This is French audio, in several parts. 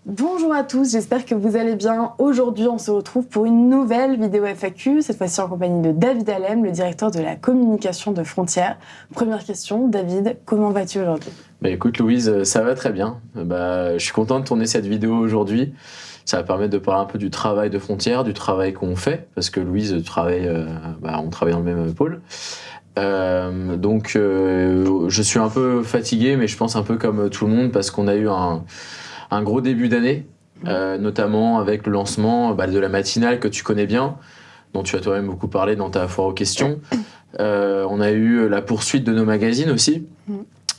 Bonjour à tous, j'espère que vous allez bien. Aujourd'hui, on se retrouve pour une nouvelle vidéo FAQ, cette fois-ci en compagnie de David Alem, le directeur de la communication de Frontières. Première question, David, comment vas-tu aujourd'hui ? Écoute Louise, ça va très bien. Je suis content de tourner cette vidéo aujourd'hui. Ça va permettre de parler un peu du travail de Frontières, du travail qu'on fait, parce que Louise on travaille dans le même pôle. Je suis un peu fatigué, mais je pense un peu comme tout le monde, parce qu'on a eu un gros début d'année, notamment avec le lancement de la matinale que tu connais bien, dont tu as toi-même beaucoup parlé dans ta foire aux questions. On a eu la poursuite de nos magazines aussi,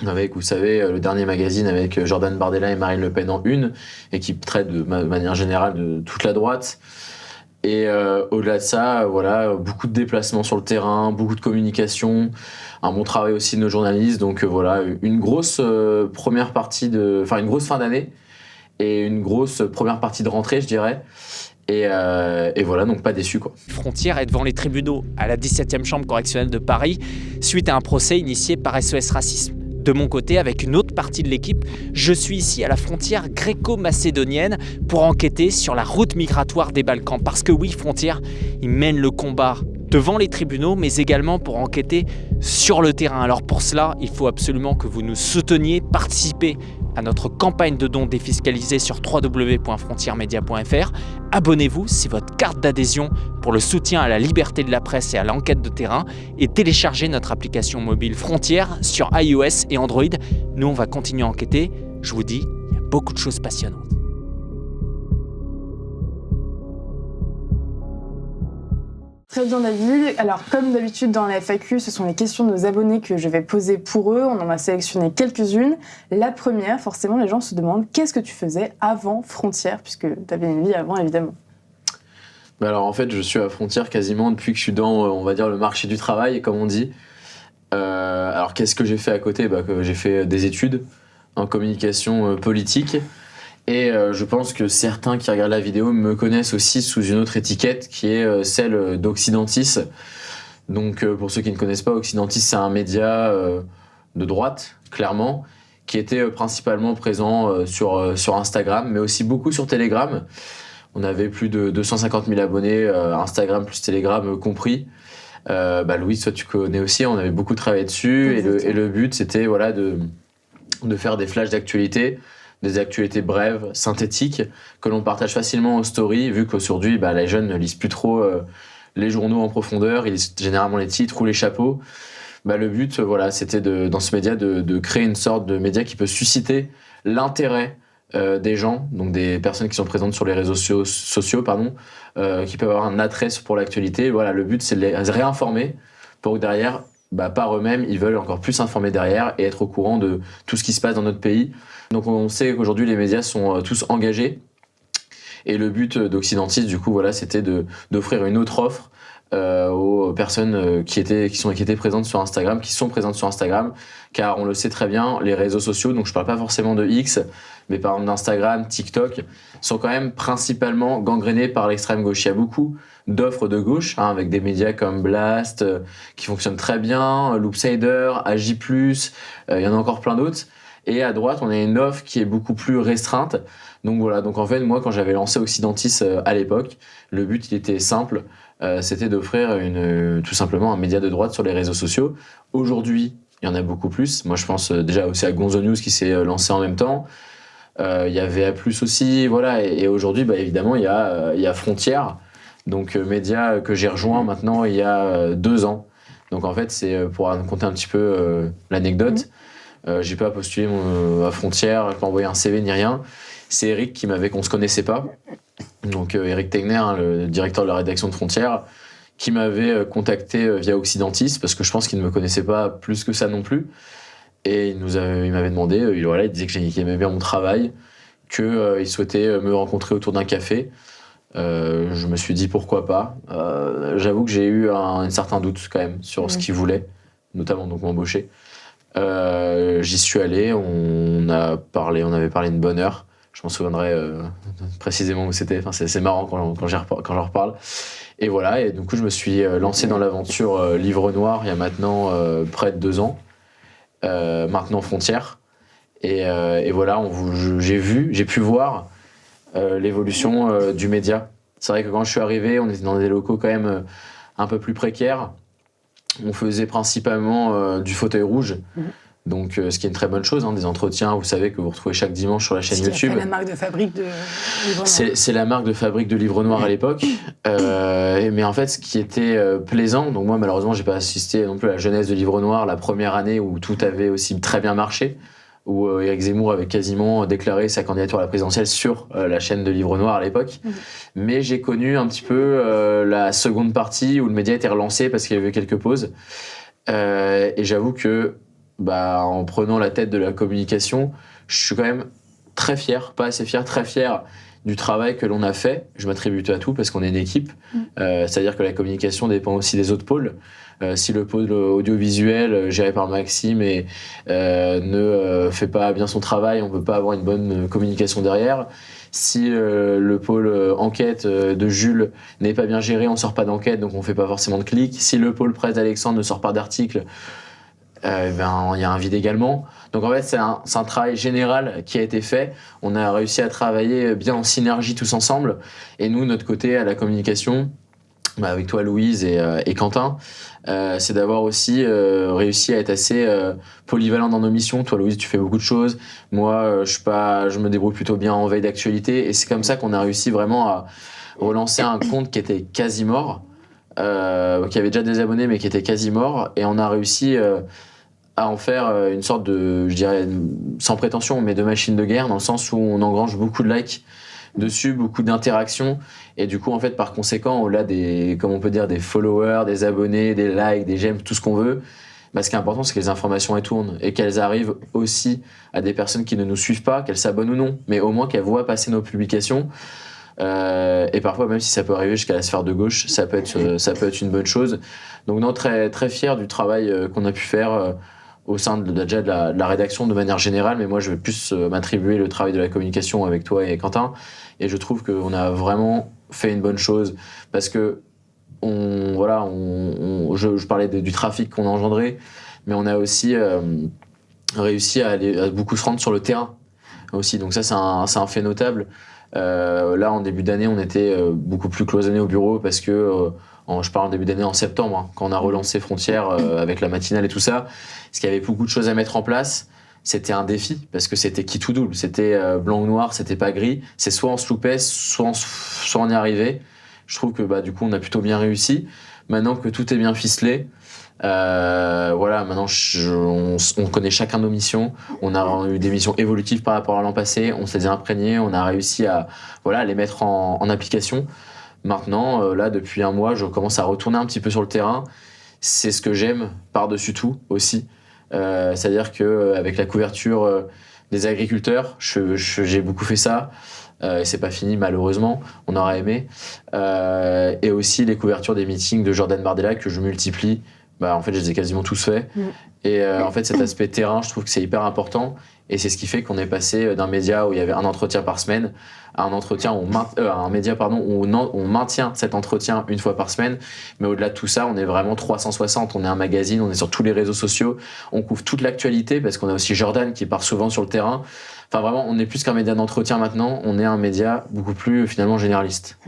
avec, vous savez, le dernier magazine avec Jordan Bardella et Marine Le Pen en une, et qui traite de manière générale de toute la droite. Et au-delà de ça, voilà, beaucoup de déplacements sur le terrain, beaucoup de communication, un bon travail aussi de nos journalistes. Donc voilà, une grosse première partie une grosse fin d'année et une grosse première partie de rentrée, je dirais. Et voilà, donc pas déçu, quoi. Frontières est devant les tribunaux à la 17e chambre correctionnelle de Paris suite à un procès initié par SOS Racisme. De mon côté, avec une autre partie de l'équipe, je suis ici à la frontière gréco-macédonienne pour enquêter sur la route migratoire des Balkans. Parce que oui, Frontières, ils mènent le combat devant les tribunaux, mais également pour enquêter sur le terrain. Alors pour cela, il faut absolument que vous nous souteniez, participez à notre campagne de dons défiscalisée sur www.frontiersmedia.fr. Abonnez-vous, c'est votre carte d'adhésion pour le soutien à la liberté de la presse et à l'enquête de terrain, et téléchargez notre application mobile Frontières sur iOS et Android. Nous, on va continuer à enquêter. Je vous dis, il y a beaucoup de choses passionnantes. Très bien David. Alors comme d'habitude dans la FAQ, ce sont les questions de nos abonnés que je vais poser pour eux. On en a sélectionné quelques-unes. La première, forcément, les gens se demandent qu'est-ce que tu faisais avant Frontières, puisque tu avais une vie avant, évidemment. Alors en fait, je suis à Frontières quasiment depuis que je suis dans, on va dire, le marché du travail, comme on dit. Alors qu'est-ce que j'ai fait à côté ? J'ai fait des études en communication politique. Et je pense que certains qui regardent la vidéo me connaissent aussi sous une autre étiquette qui est celle d'Occidentis. Donc pour ceux qui ne connaissent pas, Occidentis, c'est un média de droite, clairement, qui était principalement présent sur Instagram, mais aussi beaucoup sur Telegram. On avait plus de 250 000 abonnés, Instagram plus Telegram compris. Louise, toi tu connais aussi, on avait beaucoup travaillé dessus. Et le but, c'était de faire des flashs d'actualité, des actualités brèves, synthétiques, que l'on partage facilement en story, vu qu'aujourd'hui, les jeunes ne lisent plus trop les journaux en profondeur, ils lisent généralement les titres ou les chapeaux. Le but, c'était dans ce média de créer une sorte de média qui peut susciter l'intérêt des gens, donc des personnes qui sont présentes sur les réseaux sociaux, qui peuvent avoir un attrait pour l'actualité. Voilà, le but, c'est de les réinformer pour que derrière, par eux-mêmes, ils veulent encore plus s'informer derrière et être au courant de tout ce qui se passe dans notre pays. Donc on sait qu'aujourd'hui les médias sont tous engagés, et le but d'Occidentis du coup c'était d'offrir une autre offre aux personnes qui étaient présentes sur Instagram, qui sont présentes sur Instagram, car on le sait très bien, les réseaux sociaux, donc je parle pas forcément de X, mais par exemple d'Instagram, TikTok, sont quand même principalement gangrénés par l'extrême gauche. Il y a beaucoup d'offres de gauche, avec des médias comme Blast qui fonctionnent très bien, Loopsider, AJ+, il y en a encore plein d'autres. Et à droite, on a une offre qui est beaucoup plus restreinte. Donc voilà, en fait, moi, quand j'avais lancé Occidentis à l'époque, le but, il était simple, c'était d'offrir tout simplement un média de droite sur les réseaux sociaux. Aujourd'hui, il y en a beaucoup plus. Moi, je pense déjà aussi à Gonzo News qui s'est lancé en même temps. Il y a VA+, aussi, voilà. Et aujourd'hui, évidemment, il y a Frontières, donc média que j'ai rejoint maintenant il y a 2 ans. Donc en fait, c'est pour raconter un petit peu l'anecdote. J'ai pas postulé à Frontières, pas envoyé un CV ni rien. C'est Eric qu'on se connaissait pas. Donc Eric Tegner, le directeur de la rédaction de Frontières, qui m'avait contacté via Occidentis, parce que je pense qu'il ne me connaissait pas plus que ça non plus. Et il m'avait demandé, il disait qu'il aimait bien mon travail, qu'il souhaitait me rencontrer autour d'un café. Je me suis dit pourquoi pas. J'avoue que j'ai eu un certain doute quand même sur ce qu'il voulait, notamment donc m'embaucher. J'y suis allé, on avait parlé une bonne heure. Je m'en souviendrai précisément où c'était. Enfin, c'est marrant quand j'en reparle. Et voilà, et du coup je me suis lancé dans l'aventure Livre Noir il y a maintenant près de 2 ans. Maintenant Frontières. Et voilà, j'ai pu voir l'évolution du média. C'est vrai que quand je suis arrivé, on était dans des locaux quand même un peu plus précaires. On faisait principalement du fauteuil rouge. Donc, ce qui est une très bonne chose, des entretiens, vous savez, que vous retrouvez chaque dimanche sur la chaîne YouTube. C'est la marque de fabrique de Livre Noir. C'est la marque de fabrique de Livre Noir à l'époque. Mais en fait, ce qui était plaisant, donc moi, malheureusement, j'ai pas assisté non plus à la jeunesse de Livre Noir, la première année où tout avait aussi très bien marché, où Éric Zemmour avait quasiment déclaré sa candidature à la présidentielle sur la chaîne de Livre Noir à l'époque. Mais j'ai connu un petit peu la seconde partie où le média était relancé parce qu'il y avait quelques pauses. Et j'avoue que en prenant la tête de la communication, je suis quand même très fier, pas assez fier, très fier du travail que l'on a fait. Je m'attribue à tout parce qu'on est une équipe. C'est-à-dire que la communication dépend aussi des autres pôles. Si le pôle audiovisuel, géré par Maxime, ne fait pas bien son travail, on ne peut pas avoir une bonne communication derrière. Si le pôle enquête de Jules n'est pas bien géré, on ne sort pas d'enquête, donc on ne fait pas forcément de clics. Si le pôle presse d'Alexandre ne sort pas d'articles, il y a un vide également. Donc en fait, c'est un travail général qui a été fait. On a réussi à travailler bien en synergie tous ensemble. Et nous, notre côté à la communication, avec toi Louise et Quentin, c'est d'avoir aussi réussi à être assez polyvalent dans nos missions. Toi Louise, tu fais beaucoup de choses. Moi, je me débrouille plutôt bien en veille d'actualité. Et c'est comme ça qu'on a réussi vraiment à relancer un compte qui était quasi mort, qui avait déjà des abonnés mais qui était quasi mort. Et on a réussi à en faire une sorte de, je dirais, sans prétention, mais de machine de guerre, dans le sens où on engrange beaucoup de likes dessus, beaucoup d'interactions, et du coup, en fait, par conséquent, au-delà des, comme on peut dire, des followers, des abonnés, des likes, des j'aime, tout ce qu'on veut, ce qui est important, c'est que les informations, elles tournent, et qu'elles arrivent aussi à des personnes qui ne nous suivent pas, qu'elles s'abonnent ou non, mais au moins qu'elles voient passer nos publications. Et parfois, même si ça peut arriver jusqu'à la sphère de gauche, ça peut être une bonne chose. Donc, non, très, très fier du travail qu'on a pu faire au sein de la rédaction de manière générale, mais moi je vais plus m'attribuer le travail de la communication avec toi et Quentin, et je trouve qu'on a vraiment fait une bonne chose, parce que je parlais du trafic qu'on a engendré, mais on a aussi réussi à beaucoup se rendre sur le terrain aussi, donc ça c'est un fait notable. Là en début d'année on était beaucoup plus cloisonnés au bureau, parce que je parle en début d'année en septembre, quand on a relancé Frontières avec la matinale et tout ça, parce qu'il y avait beaucoup de choses à mettre en place. C'était un défi, parce que c'était quitte ou double, c'était blanc ou noir, c'était pas gris, c'est soit on se loupait, soit on y arrivait. Je trouve que du coup on a plutôt bien réussi. Maintenant que tout est bien ficelé, maintenant on connaît chacun nos missions, on a eu des missions évolutives par rapport à l'an passé, on s'est imprégné, on a réussi à les mettre en application. Maintenant, là, depuis un mois, je commence à retourner un petit peu sur le terrain. C'est ce que j'aime par-dessus tout aussi. C'est-à-dire qu'avec la couverture des agriculteurs, j'ai beaucoup fait ça. Et c'est pas fini, malheureusement. On aurait aimé. Et aussi les couvertures des meetings de Jordan Bardella que je multiplie. En fait, je les ai quasiment tous faits. Et en fait, cet aspect terrain, je trouve que c'est hyper important. Et c'est ce qui fait qu'on est passé d'un média où il y avait un entretien par semaine à un média où on maintient cet entretien une fois par semaine. Mais au-delà de tout ça, on est vraiment 360. On est un magazine, on est sur tous les réseaux sociaux, on couvre toute l'actualité, parce qu'on a aussi Jordan qui part souvent sur le terrain. Enfin, vraiment, on n'est plus qu'un média d'entretien maintenant, on est un média beaucoup plus finalement généraliste.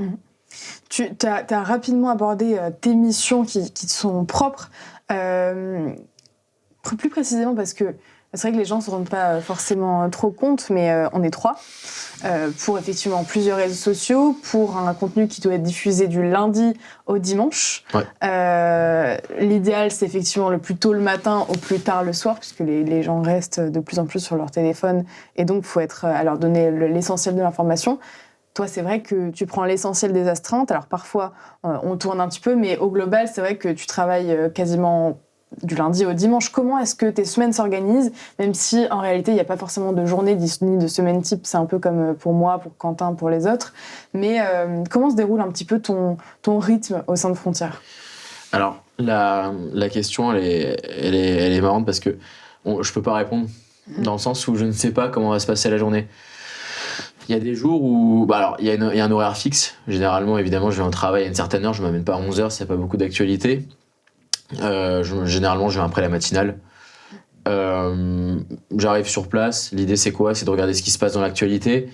Tu as rapidement abordé tes missions qui te sont propres. Plus précisément, parce que c'est vrai que les gens ne se rendent pas forcément trop compte, mais on est 3 pour effectivement plusieurs réseaux sociaux, pour un contenu qui doit être diffusé du lundi au dimanche. Ouais. L'idéal, c'est effectivement le plus tôt le matin au plus tard le soir, puisque les gens restent de plus en plus sur leur téléphone, et donc il faut être à leur donner l'essentiel de l'information. Toi, c'est vrai que tu prends l'essentiel des astreintes. Alors parfois, on tourne un petit peu, mais au global, c'est vrai que tu travailles quasiment du lundi au dimanche. Comment est-ce que tes semaines s'organisent, même si en réalité il n'y a pas forcément de journée ni de semaine type, c'est un peu comme pour moi, pour Quentin, pour les autres, mais comment se déroule un petit peu ton rythme au sein de Frontières ? Alors la question elle est marrante, parce que je peux pas répondre, dans le sens où je ne sais pas comment va se passer la journée. Il y a des jours où il y a un horaire fixe. Généralement, évidemment, je vais au travail à une certaine heure, je m'amène pas à 11h, s'il n'y a pas beaucoup d'actualité. Généralement, je viens après la matinale. J'arrive sur place. L'idée, c'est quoi ? C'est de regarder ce qui se passe dans l'actualité.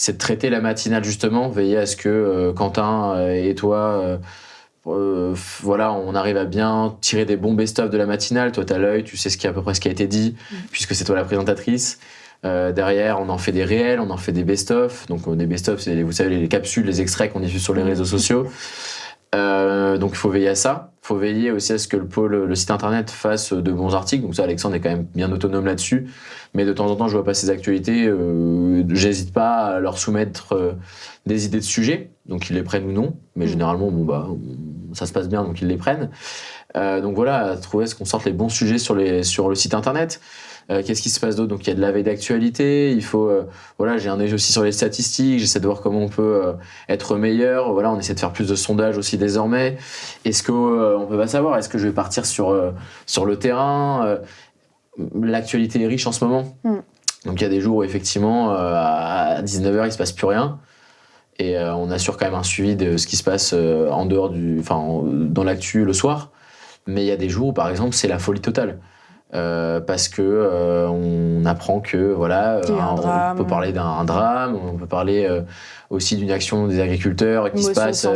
c'est de traiter la matinale justement, veiller à ce que Quentin et toi, voilà, on arrive à bien tirer des bons best-of de la matinale. Toi, t'as l'œil, tu sais à peu près ce qui a été dit, puisque c'est toi la présentatrice. Derrière, on en fait des réels, on en fait des best-of. Donc, des best-of, c'est, vous savez, les capsules, les extraits qu'on diffuse sur les réseaux sociaux. Donc, il faut veiller à ça. Il faut veiller aussi à ce que le site internet fasse de bons articles. Donc, ça, Alexandre est quand même bien autonome là-dessus. Mais de temps en temps, je vois pas ses actualités. J'hésite pas à leur soumettre des idées de sujets. Donc, ils les prennent ou non. Mais généralement, ça se passe bien, donc ils les prennent. Donc voilà, trouver ce qu'on sorte les bons sujets sur le site internet. Qu'est-ce qui se passe d'autre? Donc il y a de la veille d'actualité, il faut voilà, j'ai un œil aussi sur les statistiques, j'essaie de voir comment on peut être meilleur. Voilà, on essaie de faire plus de sondages aussi désormais. Est-ce que on peut pas savoir, est-ce que je vais partir sur le terrain? L'actualité est riche en ce moment. Donc il y a des jours où effectivement à 19h il se passe plus rien. Et on assure quand même un suivi de ce qui se passe en dehors dans l'actu le soir. Mais il y a des jours où, par exemple, c'est la folie totale. Parce que on apprend que voilà, on peut parler d'un drame, on peut parler aussi d'une action des agriculteurs qui se passe.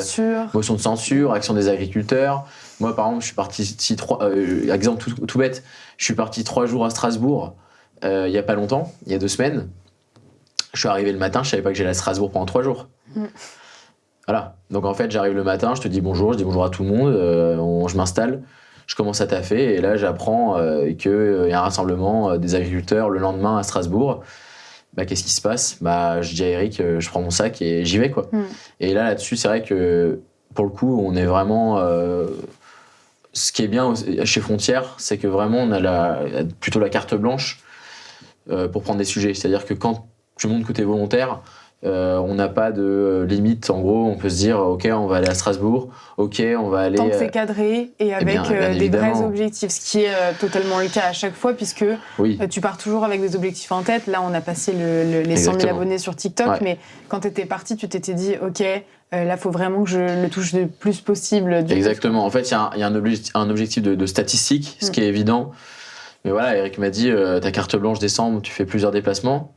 Motion de censure, action des agriculteurs. Moi, par exemple, je suis parti exemple tout bête, je suis parti 3 jours à Strasbourg il y a pas longtemps, il y a 2 semaines. Je suis arrivé le matin, je savais pas que j'allais à Strasbourg pendant 3 jours. Voilà. Donc en fait, j'arrive le matin, je te dis bonjour, je dis bonjour à tout le monde, je m'installe, je commence à taffer et là j'apprends qu'il y a un rassemblement des agriculteurs le lendemain à Strasbourg. Qu'est-ce qui se passe? Je dis à Eric, je prends mon sac et j'y vais quoi. Et là-dessus, c'est vrai que pour le coup, on est vraiment. Ce qui est bien chez Frontières, c'est que vraiment on a plutôt la carte blanche pour prendre des sujets. C'est-à-dire que quand tu montres que tu es volontaire, on n'a pas de limite. En gros, on peut se dire ok, on va aller à Strasbourg, ok, on va aller. Tant que c'est cadré et avec des vrais objectifs, ce qui est totalement le cas à chaque fois, puisque tu pars toujours avec des objectifs en tête. Là, on a passé les 100 000 abonnés sur TikTok, mais quand tu étais parti, tu t'étais dit ok, là, il faut vraiment que je le touche le plus possible. Exactement. En fait, il y a un objectif de statistique, ce qui est évident. Mais voilà, Eric m'a dit ta carte blanche décembre, tu fais plusieurs déplacements.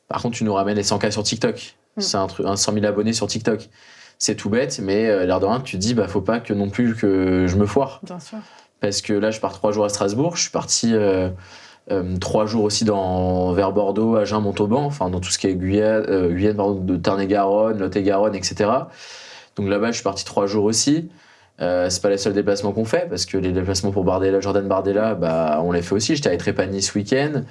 Par contre, tu nous ramènes les 100K sur TikTok. C'est un 100 000 abonnés sur TikTok. C'est tout bête, mais l'air de rien, tu te dis, faut pas que non plus que je me foire. Bien sûr. Parce que là, je pars 3 jours à Strasbourg. Je suis parti 3 jours aussi vers Bordeaux, Agen, Montauban, enfin dans tout ce qui est Guyane de Tarn-et-Garonne, Lot-et-Garonne, etc. Donc là-bas, je suis parti 3 jours aussi. C'est pas les seuls déplacements qu'on fait, parce que les déplacements pour Jordan Bardella, on les fait aussi. J'étais à Trépanier ce week-end.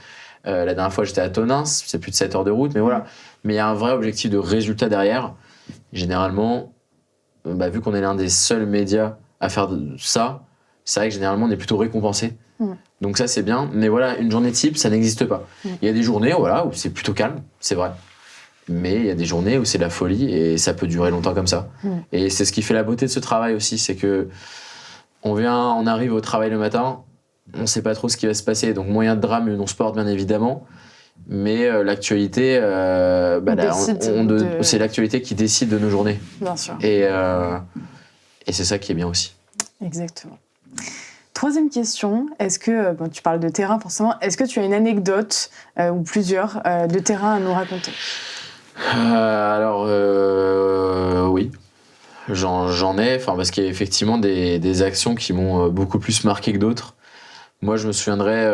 La dernière fois, j'étais à Tonins, c'est plus de 7 heures de route, mais voilà. Mais il y a un vrai objectif de résultat derrière. Généralement, vu qu'on est l'un des seuls médias à faire ça, c'est vrai que généralement, on est plutôt récompensé. Donc ça, c'est bien. Mais voilà, une journée type, ça n'existe pas. Il y a des journées où c'est plutôt calme, c'est vrai. Mais il y a des journées où c'est la folie et ça peut durer longtemps comme ça. Et c'est ce qui fait la beauté de ce travail aussi, c'est que on arrive au travail le matin, on ne sait pas trop ce qui va se passer, donc moyen de drame et non-sport bien évidemment, mais l'actualité, c'est l'actualité qui décide de nos journées. Bien sûr. Et c'est ça qui est bien aussi. Exactement. 3e question, est-ce que, tu parles de terrain forcément, est-ce que tu as une anecdote ou plusieurs de terrain à nous raconter? Oui. J'en ai, parce qu'il y a effectivement des actions qui m'ont beaucoup plus marqué que d'autres. Moi, je me souviendrai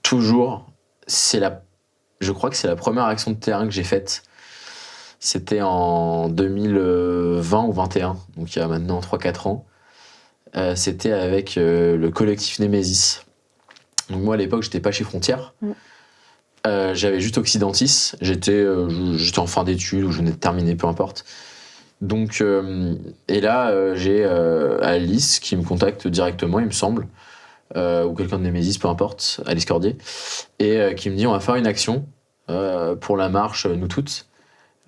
toujours, je crois que c'est la première action de terrain que j'ai faite. C'était en 2020 ou 2021, donc il y a maintenant 3-4 ans. C'était avec le collectif Némésis. Donc moi, à l'époque, j'étais pas chez Frontières. J'avais juste Occidentis. J'étais en fin d'études, ou je venais de terminer, peu importe. Donc, et là, j'ai Alice qui me contacte directement, il me semble, ou quelqu'un de Némésis, peu importe, Alice Cordier, et qui me dit on va faire une action pour la marche Nous Toutes.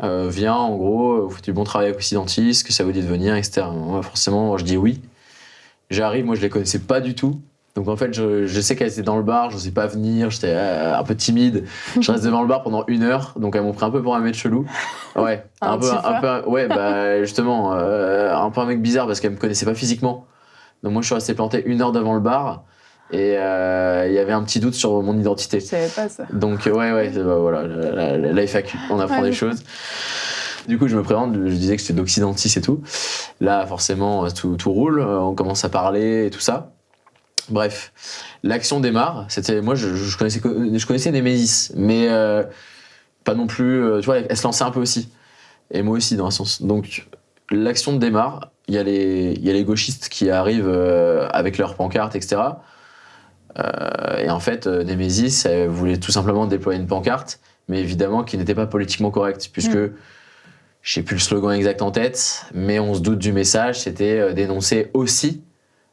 Viens, en gros, vous faites du bon travail avec Occidentis, que ça vous dit de venir, etc. Moi, forcément, je dis oui. J'arrive, moi je les connaissais pas du tout. Donc en fait, je sais qu'elles étaient dans le bar, je n'osais pas venir, j'étais un peu timide. Je reste devant le bar pendant 1 heure, donc elles m'ont pris un peu pour un mec chelou. Ouais, un peu, justement, un peu un mec bizarre parce qu'elles me connaissaient pas physiquement. Donc moi je suis resté planté 1 heure devant le bar Et il y avait un petit doute sur mon identité. Je savais pas ça. Donc voilà, la FAQ, on apprend des choses. Du coup, je me présente, je disais que j'étais d'Occidentis et tout. Là, forcément, tout roule, on commence à parler et tout ça. Bref, l'action démarre. C'était, moi, je connaissais Nemesis, mais pas non plus. Tu vois, elle se lançait un peu aussi. Et moi aussi, dans un sens. Donc, l'action démarre. Il y a les gauchistes qui arrivent avec leurs pancartes, etc. Et en fait, Nemesis, elle voulait tout simplement déployer une pancarte, mais évidemment qui n'était pas politiquement correcte, puisque j'ai plus le slogan exact en tête, mais on se doute du message, c'était dénoncer aussi,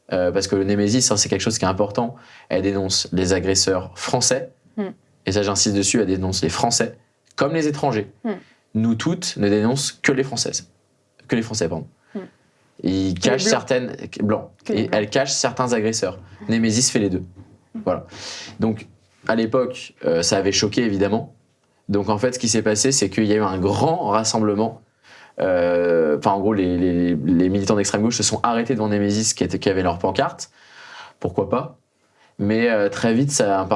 parce que le Nemesis, c'est quelque chose qui est important, elle dénonce les agresseurs français, et ça j'insiste dessus, elle dénonce les Français, comme les étrangers. Nous toutes ne dénonçons que les Françaises. Que les Français, pardon. Ils cachent certaines... Blancs. Et elle cache certains agresseurs. Nemesis fait les deux. Voilà. Donc, à l'époque, ça avait choqué, évidemment. Donc, en fait, ce qui s'est passé, c'est qu'il y a eu un grand rassemblement. En gros, les militants d'extrême gauche se sont arrêtés devant Nemesis qui avaient leur pancarte. Pourquoi pas? Mais très vite, c'est un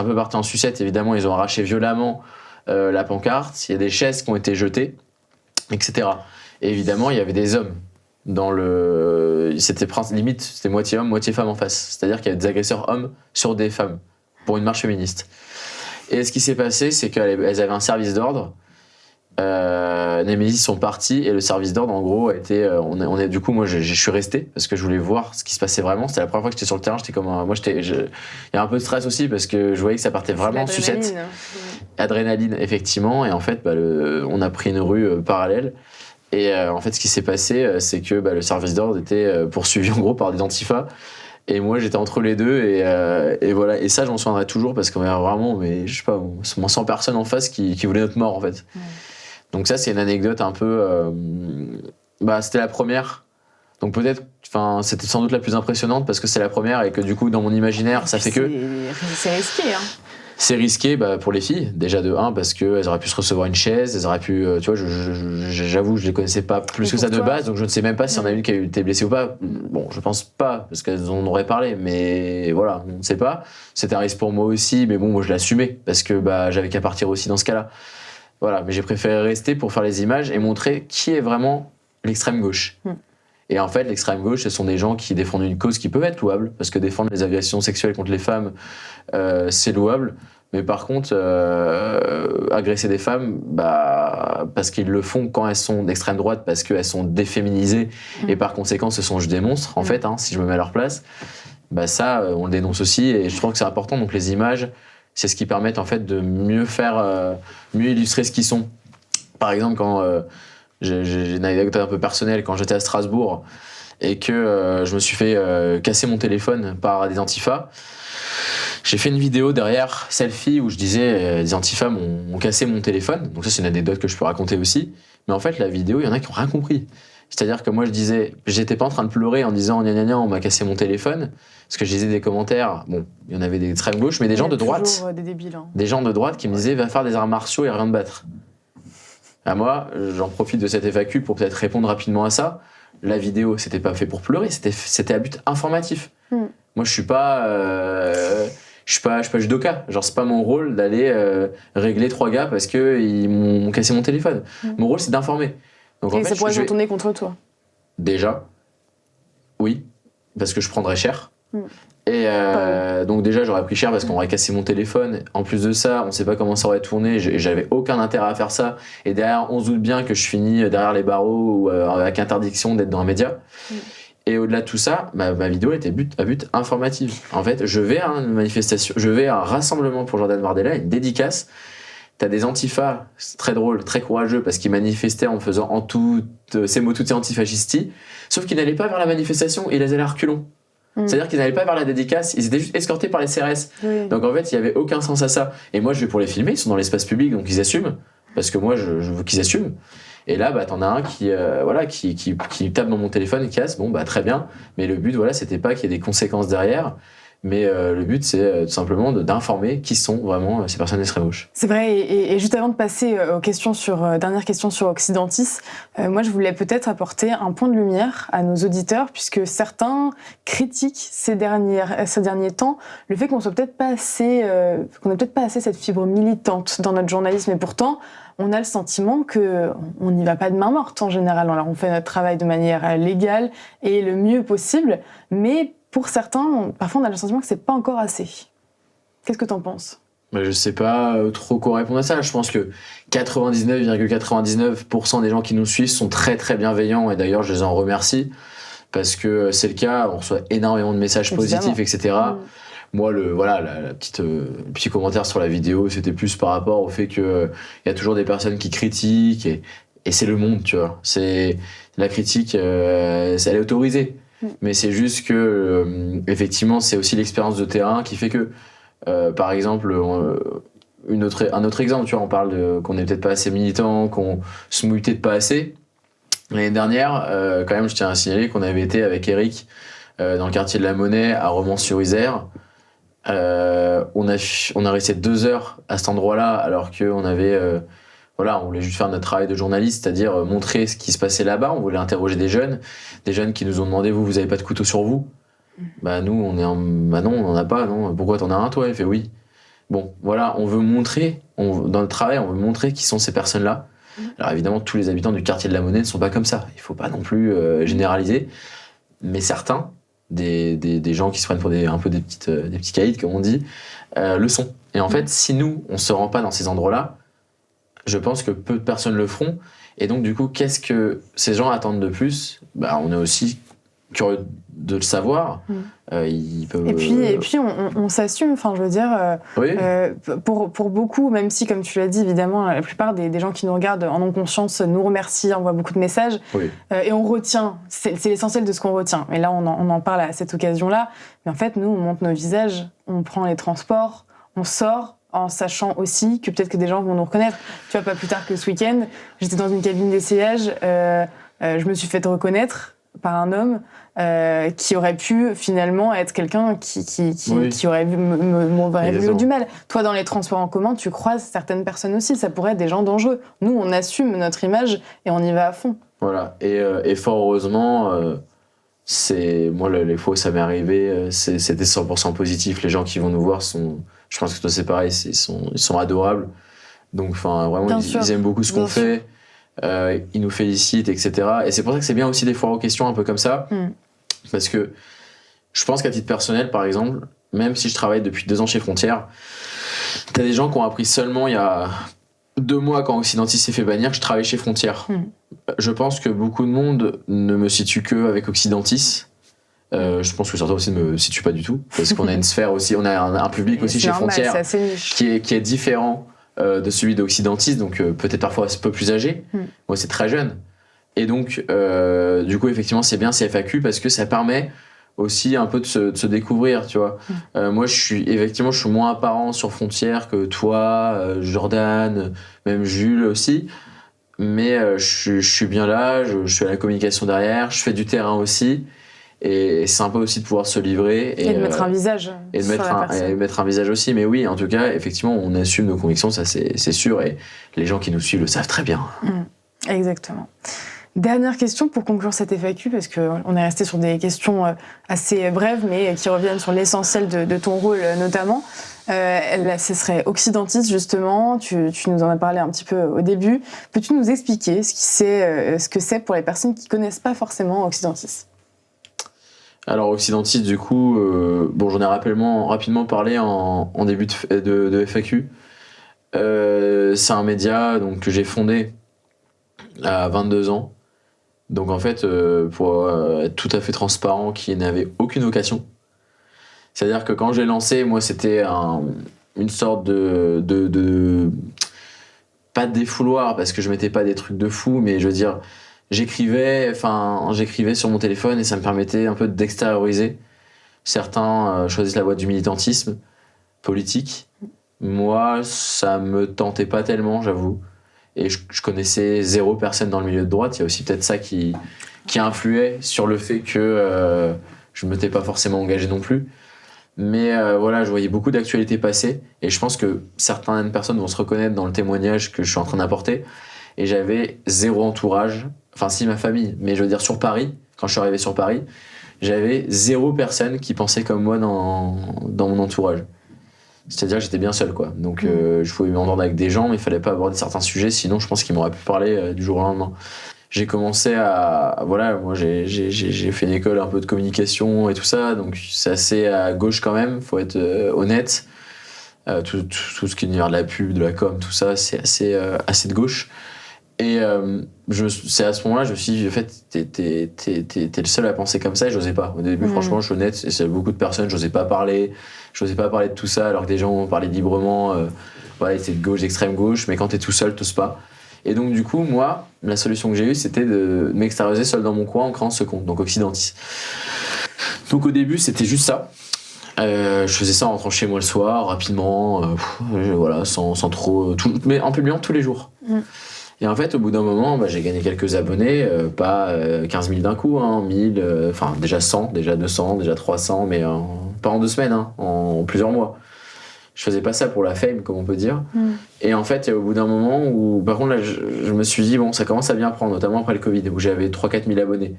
peu parti en sucette, évidemment. Ils ont arraché violemment la pancarte. Il y a des chaises qui ont été jetées, etc. Et évidemment, il y avait des hommes. C'était moitié homme, moitié femme en face. C'est-à-dire qu'il y avait des agresseurs hommes sur des femmes pour une marche féministe. Et ce qui s'est passé, c'est qu'elles avaient un service d'ordre. Nemesis sont partis et le service d'ordre, en gros, a été. Du coup, moi, je suis resté parce que je voulais voir ce qui se passait vraiment. C'était la première fois que j'étais sur le terrain. Il y a un peu de stress aussi parce que je voyais que ça partait vraiment en sucette. Adrénaline, effectivement. Et en fait, on a pris une rue parallèle. Et en fait, ce qui s'est passé, c'est que le service d'ordre était poursuivi en gros par des antifas. Et moi, j'étais entre les deux. Et voilà. Et ça, j'en souviendrai toujours parce qu'on avait vraiment, je sais pas, 100 personnes en face qui voulaient notre mort, en fait. Donc ça, c'est une anecdote un peu... c'était la première. Donc peut-être... c'était sans doute la plus impressionnante parce que c'est la première et que du coup, dans mon imaginaire, ça fait que... C'est risqué, hein. C'est risqué pour les filles, déjà de 1, parce qu'elles auraient pu se recevoir une chaise, elles auraient pu... tu vois, j'avoue, je les connaissais pas plus que ça de base, donc je ne sais même pas s'il y en a une qui a été blessée ou pas. Bon, je pense pas, parce qu'elles en auraient parlé, mais voilà, on ne sait pas. C'était un risque pour moi aussi, mais bon, moi je l'assumais, parce que j'avais qu'à partir aussi dans ce cas-là. Voilà, mais j'ai préféré rester pour faire les images et montrer qui est vraiment l'extrême gauche. Et en fait, l'extrême gauche, ce sont des gens qui défendent une cause qui peut être louable, parce que défendre les agressions sexuelles contre les femmes, c'est louable. Mais par contre, agresser des femmes, parce qu'ils le font quand elles sont d'extrême droite, parce qu'elles sont déféminisées, et par conséquent, ce sont juste des monstres, en fait, si je me mets à leur place, ça, on le dénonce aussi, et je trouve que c'est important. Donc les images, c'est ce qui permet en fait de mieux illustrer ce qu'ils sont. Par exemple, quand... j'ai une anecdote un peu personnelle. Quand j'étais à Strasbourg et que je me suis fait casser mon téléphone par des antifas, j'ai fait une vidéo derrière, selfie, où je disais des antifas m'ont cassé mon téléphone. Donc ça, c'est une anecdote que je peux raconter aussi. Mais en fait, la vidéo, il y en a qui n'ont rien compris. C'est-à-dire que moi, j'étais pas en train de pleurer en disant gna gna gna, on m'a cassé mon téléphone. Parce que je lisais des commentaires, il y en avait des extrêmes gauche, mais des gens de droite. Des débiles, hein. Des gens de droite qui me disaient va faire des arts martiaux et rien de battre. À moi, j'en profite de cette FAQ pour peut-être répondre rapidement à ça. La vidéo, c'était pas fait pour pleurer, c'était à but informatif. Moi, je suis pas judoka. Genre, c'est pas mon rôle d'aller régler 3 gars parce que ils m'ont cassé mon téléphone. Mon rôle, c'est d'informer. Donc, et ça pourrait se retourner contre toi. Déjà, oui, parce que je prendrais cher. Et donc déjà j'aurais pris cher parce qu'on aurait cassé mon téléphone. En plus de ça, on sait pas comment ça aurait tourné. J'avais aucun intérêt à faire ça. Et derrière, on se doute bien que je finis derrière les barreaux ou avec interdiction d'être dans un média. Et au-delà de tout ça, ma vidéo était à but informatif. En fait, je vais à une manifestation, je vais à un rassemblement pour Jordan Bardella, une dédicace. T'as des antifas, c'est très drôle, très courageux, parce qu'ils manifestaient en faisant ces mots tout antifascisti, sauf qu'ils n'allaient pas vers la manifestation, ils allaient à reculons. C'est-à-dire qu'ils n'allaient pas vers la dédicace, ils étaient juste escortés par les CRS. Donc en fait, il n'y avait aucun sens à ça. Et moi, je vais pour les filmer, ils sont dans l'espace public, donc ils assument, parce que moi, je veux qu'ils assument. Et là, t'en as un qui tape dans mon téléphone et casse, très bien. Mais le but, c'était pas qu'il y ait des conséquences derrière. Mais le but, c'est tout simplement d'informer qui sont vraiment ces personnes d'extrême gauche. C'est vrai, et juste avant de passer aux questions dernière question sur Occidentis, moi je voulais peut-être apporter un point de lumière à nos auditeurs, puisque certains critiquent ces derniers temps le fait qu'on soit peut-être pas assez, qu'on n'ait peut-être pas assez cette fibre militante dans notre journalisme, et pourtant on a le sentiment qu'on n'y va pas de main morte en général. Alors on fait notre travail de manière légale et le mieux possible, mais pour certains, parfois on a le sentiment que c'est pas encore assez. Qu'est-ce que t'en penses ? Je sais pas trop quoi répondre à ça. Je pense que 99,99% des gens qui nous suivent sont très très bienveillants, et d'ailleurs je les en remercie parce que c'est le cas. On reçoit énormément de messages positifs, etc. Moi, le petit commentaire sur la vidéo, c'était plus par rapport au fait que y a toujours des personnes qui critiquent, et c'est le monde, tu vois. C'est la critique, elle est autorisée, mais c'est juste que effectivement, c'est aussi l'expérience de terrain qui fait que par exemple, un autre exemple, tu vois, on parle qu'on n'est peut-être pas assez militant, qu'on se mouille peut-être pas assez. L'année dernière, quand même, je tiens à signaler qu'on avait été avec Eric dans le quartier de la Monnaie à Romans-sur-Isère. On a resté 2 heures à cet endroit-là, alors qu'on avait, on voulait juste faire notre travail de journaliste, c'est-à-dire montrer ce qui se passait là-bas. On voulait interroger des jeunes qui nous ont demandé, vous avez pas de couteau sur vous ? Bah nous on est bah non, on en a pas, non. Pourquoi t'en as un toi ? Il fait oui. Bon, voilà, on veut montrer, dans le travail, on veut montrer qui sont ces personnes-là. Alors évidemment, tous les habitants du quartier de la Monnaie ne sont pas comme ça. Il faut pas non plus généraliser, mais certains, des gens qui se prennent pour des petits caïds, comme on dit, le sont. Et en fait, si nous, on se rend pas dans ces endroits-là, je pense que peu de personnes le feront. Et donc du coup, qu'est-ce que ces gens attendent de plus ? Bah, on est aussi curieux de le savoir. Ils peuvent, et puis on s'assume, enfin je veux dire, pour beaucoup, même si comme tu l'as dit, évidemment la plupart des gens qui nous regardent en ont conscience, nous remercient, envoient beaucoup de messages, et on retient, c'est l'essentiel de ce qu'on retient, et là on en parle à cette occasion-là, mais en fait nous on monte nos visages, on prend les transports, on sort en sachant aussi que peut-être que des gens vont nous reconnaître. Tu vois, pas plus tard que ce week-end, j'étais dans une cabine d'essayage, je me suis fait reconnaître par un homme qui aurait pu finalement être quelqu'un qui aurait m'aurait voulu du mal. Toi, dans les transports en commun, tu croises certaines personnes aussi, ça pourrait être des gens dangereux. Nous, on assume notre image et on y va à fond. Voilà, et fort heureusement, moi, les fois où ça m'est arrivé, c'était 100% positif. Les gens qui vont nous voir je pense que toi c'est pareil, ils sont adorables. Donc vraiment, ils aiment beaucoup ce qu'on fait. Ils nous félicitent, etc. Et c'est pour ça que c'est bien aussi des foires aux questions un peu comme ça. Parce que je pense qu'à titre personnel, par exemple, même si je travaille depuis 2 ans chez Frontières, t'as des gens qui ont appris seulement il y a 2 mois, quand Occidentis s'est fait bannir, que je travaille chez Frontières. Je pense que beaucoup de monde ne me situe qu'avec Occidentis. Je pense que certains aussi ne me situent pas du tout, parce qu'on a une sphère aussi, on a un public aussi chez Frontières qui est différent de celui d'Occidentis, donc peut-être parfois un peu plus âgé. Moi, c'est très jeune. Et donc, du coup, effectivement, c'est bien ces FAQ parce que ça permet aussi un peu de se découvrir, tu vois. Moi, je suis moins apparent sur Frontières que toi, Jordan, même Jules aussi. Mais je suis bien là, je suis à la communication derrière, je fais du terrain aussi. Et c'est sympa aussi de pouvoir se livrer. Et de mettre un visage. Et de mettre un visage aussi. Mais oui, en tout cas, effectivement, on assume nos convictions, ça c'est sûr. Et les gens qui nous suivent le savent très bien. Exactement. Dernière question pour conclure cette FAQ, parce qu'on est resté sur des questions assez brèves, mais qui reviennent sur l'essentiel de ton rôle notamment. Là, ce serait Occidentis, justement. Tu nous en as parlé un petit peu au début. Peux-tu nous expliquer ce que c'est pour les personnes qui ne connaissent pas forcément Occidentis ? Alors Occidentis, du coup, j'en ai rapidement parlé en début de FAQ. C'est un média que j'ai fondé à 22 ans. Donc en fait, pour être tout à fait transparent, qui n'avait aucune vocation. C'est-à-dire que quand j'ai lancé, moi c'était une sorte de pas de défouloir, parce que je mettais pas des trucs de fou, mais je veux dire, j'écrivais sur mon téléphone et ça me permettait un peu d'extérioriser. Certains choisissent la voie du militantisme politique. Moi, ça me tentait pas tellement, j'avoue. Et je connaissais 0 personne dans le milieu de droite. Il y a aussi peut-être ça qui influait sur le fait que je ne m'étais pas forcément engagé non plus. Mais voilà, je voyais beaucoup d'actualités passer et je pense que certaines personnes vont se reconnaître dans le témoignage que je suis en train d'apporter. Et j'avais zéro entourage, enfin si ma famille, mais je veux dire sur Paris, quand je suis arrivé sur Paris, j'avais zéro personne qui pensait comme moi dans mon entourage. C'est-à-dire que j'étais bien seul, quoi. Donc je pouvais m'entendre avec des gens, mais il fallait pas aborder certains sujets, sinon je pense qu'ils m'auraient pu parler du jour au lendemain. J'ai commencé à... Voilà, moi j'ai fait une école un peu de communication et tout ça, donc c'est assez à gauche quand même, faut être honnête. Tout ce qui est l'univers de la pub, de la com, tout ça, c'est assez de gauche. Et c'est à ce moment-là, je me suis dit, en fait, t'es le seul à penser comme ça et j'osais pas. Au début, franchement, je suis honnête, et c'est beaucoup de personnes, j'osais pas parler de tout ça, alors que des gens parlaient librement, voilà, ils étaient de gauche, d'extrême gauche, mais quand t'es tout seul, t'oses pas. Et donc, du coup, moi, la solution que j'ai eue, c'était de m'extérioriser seul dans mon coin en créant ce compte, donc Occidentis. Donc, au début, c'était juste ça. Je faisais ça en rentrant chez moi le soir, rapidement, voilà, sans trop. Mais en publiant tous les jours. Et en fait, au bout d'un moment, j'ai gagné quelques abonnés, pas 15 000 d'un coup, 1000, enfin déjà 100, déjà 200, déjà 300, mais pas en 2 semaines, en plusieurs mois. Je faisais pas ça pour la fame, comme on peut dire. Et en fait, au bout d'un moment où, par contre, là, je me suis dit, bon, ça commence à bien prendre, notamment après le Covid, où j'avais 3-4 000 abonnés.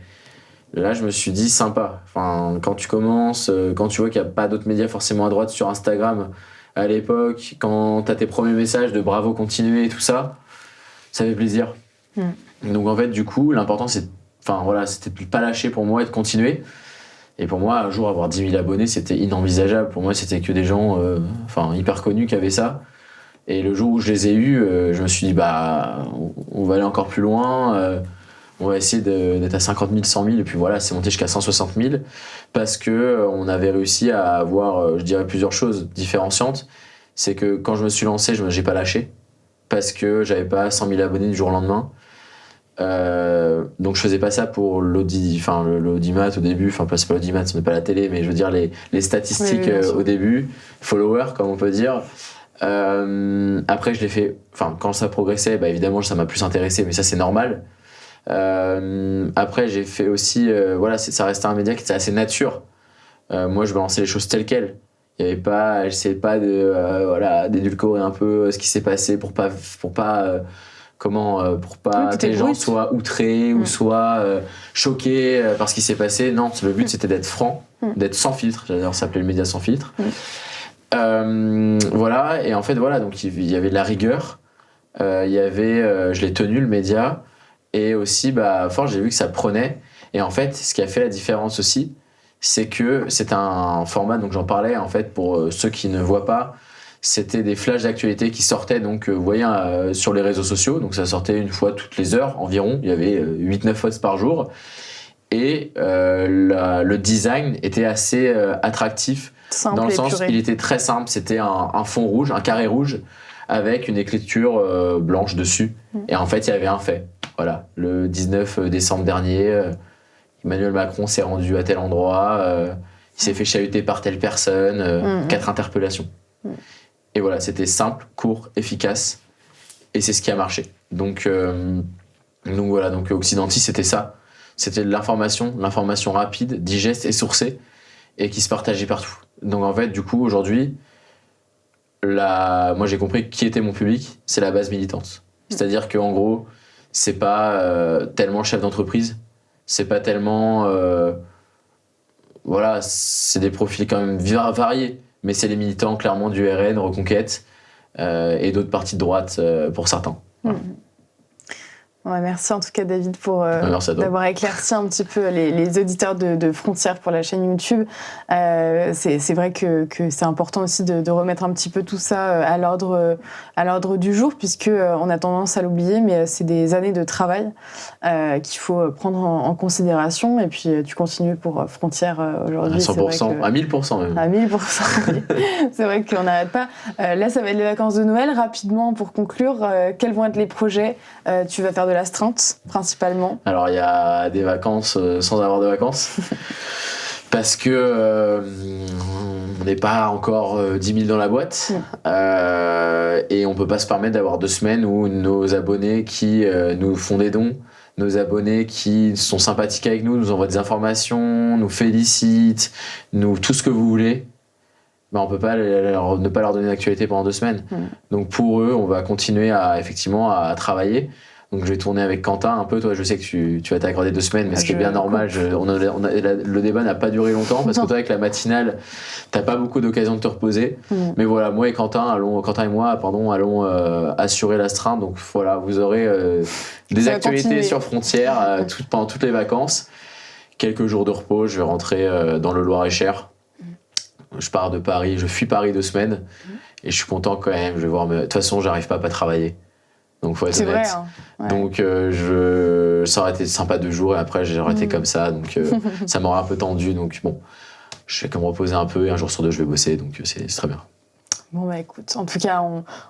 Là, je me suis dit, sympa. Enfin, quand tu commences, quand tu vois qu'il n'y a pas d'autres médias forcément à droite sur Instagram, à l'époque, quand t'as tes premiers messages de bravo, continuez et tout ça, ça fait plaisir. Donc en fait, du coup, l'important, c'était de pas lâcher pour moi et de continuer. Et pour moi, un jour, avoir 10 000 abonnés, c'était inenvisageable. Pour moi, c'était que des gens hyper connus qui avaient ça. Et le jour où je les ai eus, je me suis dit, on va aller encore plus loin. On va essayer d'être à 50 000, 100 000. Et puis voilà, c'est monté jusqu'à 160 000. Parce qu'on avait réussi à avoir, je dirais, plusieurs choses différenciantes. C'est que quand je me suis lancé, j'ai pas lâché. Parce que j'avais pas 100 000 abonnés du jour au lendemain. Donc je faisais pas ça pour l'audimat au début, enfin c'est pas l'audimat, ce n'est pas la télé, mais je veux dire les statistiques au début, followers comme on peut dire. Après je l'ai fait, quand ça progressait, évidemment ça m'a plus intéressé, mais ça c'est normal. Après j'ai fait aussi, ça restait un média qui était assez nature. Moi je balançais les choses telles quelles. J'essayais pas d'édulcorer un peu ce qui s'est passé pour pas que les gens soient outrés ou soient choqués par ce qui s'est passé. Non, le but c'était d'être franc, d'être sans filtre. D'ailleurs, ça s'appelait le média sans filtre. Voilà, et en fait, voilà, donc il y avait de la rigueur. Je l'ai tenu le média, et aussi, à force, j'ai vu que ça prenait. Et en fait, ce qui a fait la différence aussi, c'est que c'est un format, donc j'en parlais en fait pour ceux qui ne voient pas. C'était des flashs d'actualité qui sortaient, donc vous voyez, sur les réseaux sociaux. Donc ça sortait une fois toutes les heures environ. Il y avait 8-9 posts par jour. Et le design était assez attractif. Simple, dans le sens qu'il était très simple. C'était un fond rouge, un carré rouge, avec une écriture blanche dessus. Et en fait, il y avait un fait. Voilà, le 19 décembre dernier, Emmanuel Macron s'est rendu à tel endroit. Il s'est fait chahuter par telle personne. 4 interpellations. Et voilà, c'était simple, court, efficace, et c'est ce qui a marché. Donc voilà, donc Occidentis, c'était ça. C'était de l'information rapide, digeste et sourcée, et qui se partageait partout. Donc en fait, du coup, aujourd'hui, moi j'ai compris qui était mon public, c'est la base militante. C'est-à-dire qu'en gros, c'est pas tellement chef d'entreprise, c'est pas tellement... c'est des profils quand même variés. Mais c'est les militants clairement du RN, Reconquête et d'autres partis de droite pour certains. Voilà. Ouais, merci en tout cas David pour d'avoir éclairci un petit peu les auditeurs de Frontières pour la chaîne YouTube. C'est vrai que c'est important aussi de remettre un petit peu tout ça à l'ordre du jour, puisque on a tendance à l'oublier, mais c'est des années de travail qu'il faut prendre en considération. Et puis tu continues pour Frontières aujourd'hui. À 100%, à 1000% même. À 1000%, oui. C'est vrai qu'on n'arrête pas. Là, ça va être les vacances de Noël. Rapidement, pour conclure, quels vont être les projets? Tu vas faire de l'astreinte, principalement. Alors, il y a des vacances sans avoir de vacances. Parce que on n'est pas encore 10 000 dans la boîte. Et on ne peut pas se permettre d'avoir 2 semaines où nos abonnés qui nous font des dons, nos abonnés qui sont sympathiques avec nous envoient des informations, nous félicitent, tout ce que vous voulez. on peut pas ne pas leur donner d'actualité pendant 2 semaines. Donc pour eux, on va continuer effectivement à travailler. Donc je vais tourner avec Quentin un peu. Toi, je sais que tu vas t'accorder 2 semaines, mais ce qui est bien normal. Le débat n'a pas duré longtemps parce que toi, avec la matinale, t'as pas beaucoup d'occasion de te reposer. Mais voilà, moi et Quentin et moi, allons assurer l'astreinte. Donc voilà, vous aurez des actualités sur Frontières pendant toutes les vacances. Quelques jours de repos. Je vais rentrer dans le Loir-et-Cher. Je pars de Paris. Je fuis Paris 2 semaines et je suis content quand même. Je vais voir. De toute façon, j'arrive pas à pas travailler. Donc faut être honnête. C'est vrai, hein. Ouais. Donc ça aurait été sympa 2 jours et après j'aurais été comme ça, donc ça m'aurait un peu tendu, donc bon, je vais comme reposer un peu et un jour sur 2 je vais bosser, donc c'est très bien. Bon bah écoute, en tout cas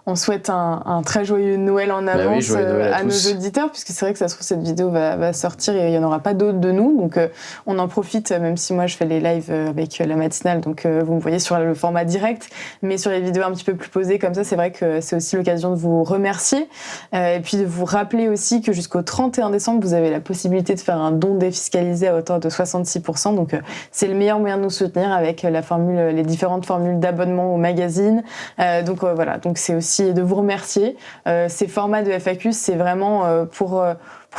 on souhaite un très joyeux Noël en avance Noël à nos auditeurs, puisque c'est vrai que ça se trouve cette vidéo va sortir et il n'y en aura pas d'autres de nous, donc on en profite, même si moi je fais les lives avec la matinale, donc vous me voyez sur le format direct, mais sur les vidéos un petit peu plus posées comme ça, c'est vrai que c'est aussi l'occasion de vous remercier et puis de vous rappeler aussi que jusqu'au 31 décembre vous avez la possibilité de faire un don défiscalisé à hauteur de 66%, donc c'est le meilleur moyen de nous soutenir avec les différentes formules d'abonnement au magazine. Donc voilà, donc c'est aussi de vous remercier. Ces formats de FAQ, c'est vraiment pour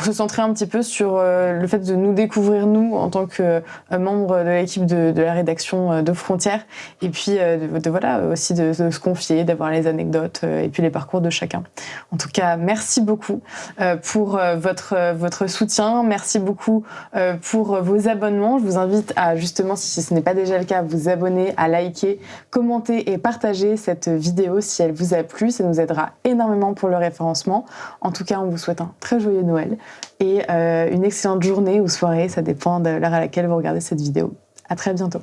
se centrer un petit peu sur le fait de nous découvrir, nous, en tant que membres de l'équipe de la rédaction de Frontières, et puis voilà, aussi de se confier, d'avoir les anecdotes et puis les parcours de chacun. En tout cas, merci beaucoup pour votre soutien, merci beaucoup pour vos abonnements. Je vous invite à, justement, si ce n'est pas déjà le cas, à vous abonner, à liker, commenter et partager cette vidéo si elle vous a plu. Ça nous aidera énormément pour le référencement. En tout cas, on vous souhaite un très joyeux Noël et une excellente journée ou soirée, ça dépend de l'heure à laquelle vous regardez cette vidéo. À très bientôt.